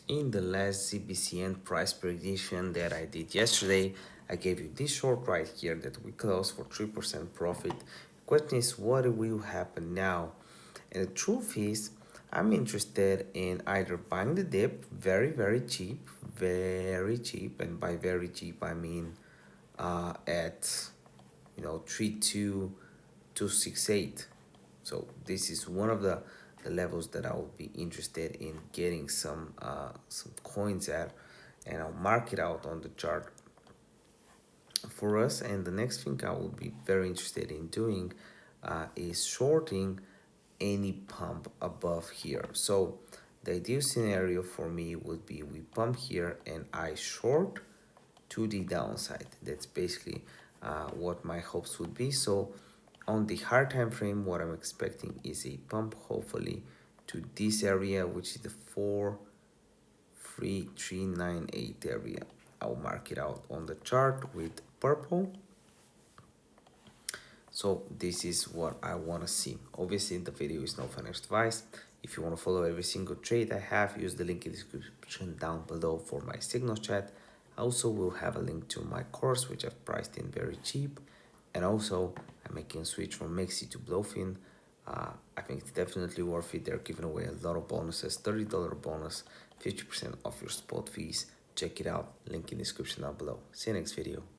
In the last ZBCN price prediction that I did yesterday, I gave you this short right here that we closed for 3% profit. Question is, what will happen now? And the truth is, I'm interested in either buying the dip very cheap, and by very cheap I mean at 32268. So this is one of the levels that I will be interested in getting some coins at, and I'll mark it out on the chart for us. And the next thing I will be very interested in doing is shorting any pump above here. So the ideal scenario for me would be we pump here and I short to the downside. That's basically what my hopes would be. So on the hard time frame, what I'm expecting is a pump, hopefully to this area, which is the 43398 area. I'll mark it out on the chart with purple. So this is what I want to see. Obviously the video is no financial advice. If you want to follow every single trade I have, use the link in the description down below for my signal chat. Also, we'll have a link to my course, which I've priced in very cheap. And also, I'm making a switch from Niki to BLOFIN. I think it's definitely worth it. They're giving away a lot of bonuses, $30 bonus, 50% off your spot fees. Check it out, link in the description down below. See you next video.